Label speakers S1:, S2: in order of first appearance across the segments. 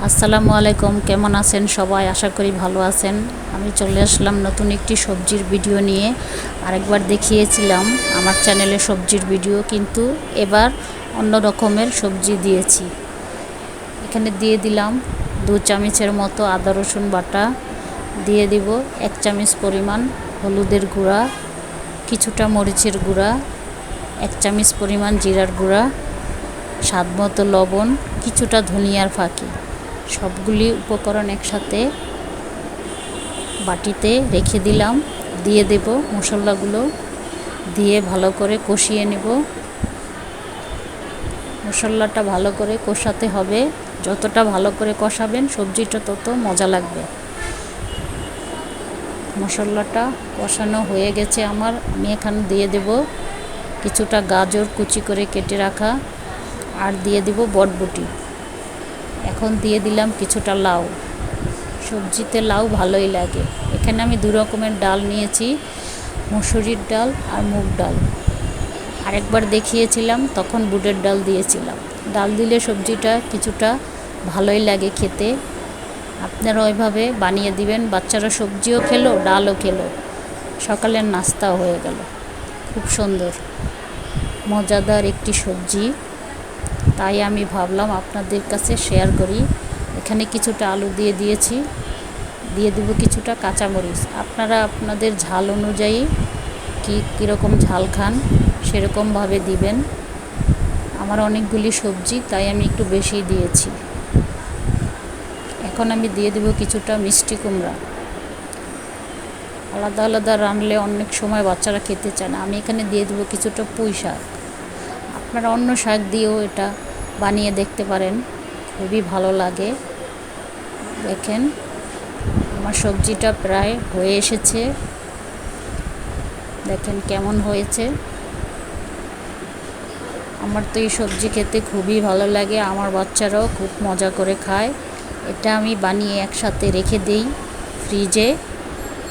S1: আসসালামু আলাইকুম, কেমন আছেন সবাই? আশা করি ভালো আছেন। আমি চলে আসলাম নতুন একটি সবজির ভিডিও নিয়ে। আরেকবার দেখিয়েছিলাম আমার চ্যানেলে সবজির ভিডিও, কিন্তু এবার অন্য রকমের সবজি দিয়েছি। এখানে দিয়ে দিলাম 2 চামচের মতো আদা রসুন বাটা, দিয়ে দিব 1 চামচ পরিমাণ হলুদের গুঁড়া, কিছুটা মরিচের গুঁড়া, 1 চামচ পরিমাণ জিরার গুঁড়া, স্বাদ মতো লবণ, কিছুটা ধনিয়ার ফাঁকি। সবগুলি উপকরণ একসাথে বাটিতে রেখে দিলাম। দিয়ে দেব মশলাগুলো, দিয়ে ভালো করে কষিয়ে নেব। মশলাটা ভালো করে কষাতে হবে, যতটা ভালো করে কষাবেন সবজিটা তত মজা লাগবে। মশলাটা কষানো হয়ে গেছে আমার। আমি এখানে দিয়ে দেব কিছুটা গাজর কুচি করে কেটে রাখা, আর দিয়ে দেব বটবটি। এখন দিয়ে দিলাম কিছুটা লাউ। সবজিতে লাউ ভালোই লাগে। এখানে আমি 2 রকমের ডাল নিয়েছি, মসুরির ডাল আর মুগ ডাল। আরেকবার দেখিয়েছিলাম তখন বুটের ডাল দিয়েছিলাম। ডাল দিলে সবজিটা কিছুটা ভালোই লাগে খেতে। আপনারা ওইভাবে বানিয়ে দিবেন, বাচ্চারা সবজিও খেলো ডালও খেলো, সকালের নাস্তাও হয়ে গেল। খুব সুন্দর মজাদার একটি সবজি, তাই আমি ভাবলাম আপনাদের কাছে শেয়ার করি। এখানে কিছুটা আলু দিয়ে দিয়েছি, দিয়ে দেব কিছুটা কাঁচামরিচ। আপনারা আপনাদের ঝাল অনুযায়ী কীরকম ঝাল খান সেরকমভাবে দিবেন। আমার অনেকগুলি সবজি, তাই আমি একটু বেশি দিয়েছি। এখন আমি দিয়ে দেব কিছুটা মিষ্টি কুমড়া। আলাদা আলাদা রানলে অনেক সময় বাচ্চারা খেতে চায় না, আমি এখানে দিয়ে দেব কিছুটা পুঁই শাক। আপনারা অন্য শাক দিয়েও এটা বানিয়ে দেখতে পারেন, খুবই ভালো লাগে। দেখেন আমার সবজিটা প্রায় হয়ে এসেছে, দেখেন কেমন হয়েছে। আমার তো এই সবজি খেতে খুবই ভালো লাগে, আমার বাচ্চারাও খুব মজা করে খায়। এটা আমি বানিয়ে একসাথে রেখে দেই ফ্রিজে।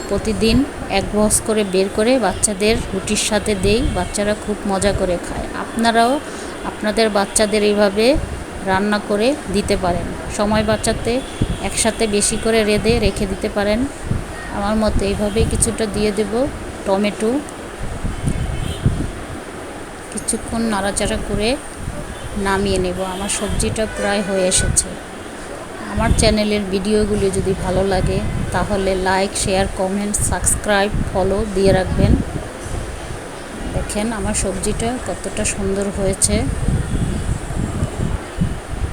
S1: প্রতিদিন 1 বক্স করে বের করে বাচ্চাদের রুটির সাথে দেই, বাচ্চারা খুব মজা করে খায়। আপনারাও আপনাদের বাচ্চাদের এইভাবে রান্না করে দিতে পারেন। সময় বাঁচাতে একসাথে বেশি করে রেখে দিতে পারেন। আমার মতে এইভাবেই কিছুটা দিয়ে দেব টমেটো। কিছুক্ষণ নাড়াচাড়া করে নামিয়ে নেব। আমার সবজিটা প্রায় হয়ে এসেছে। আমার চ্যানেলের ভিডিওগুলি যদি ভালো লাগে তাহলে like, share, comment, subscribe, follow দিয়ে রাখবেন। দেখেন আমার সবজিটা কতটা সুন্দর হয়েছে।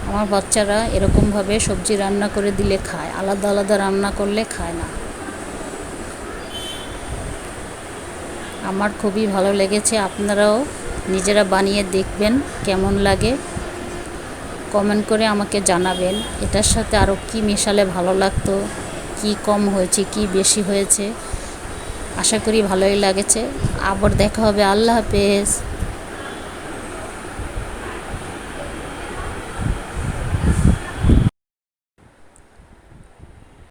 S1: আমার বাচ্চারা এরকমভাবে সবজি রান্না করে দিলে খায়, আলাদা আলাদা রান্না করলে খায় না। আমার খুবই ভালো লেগেছে। আপনারাও নিজেরা বানিয়ে দেখবেন কেমন লাগে, কমেন্ট করে আমাকে জানাবেন। এটার সাথে আরও কি মেশালে ভালো লাগতো, কি কম হয়েছে কি বেশি হয়েছে। আশা করি ভালোই লাগেছে। আবার দেখা হবে। আল্লাহ হাফেজ।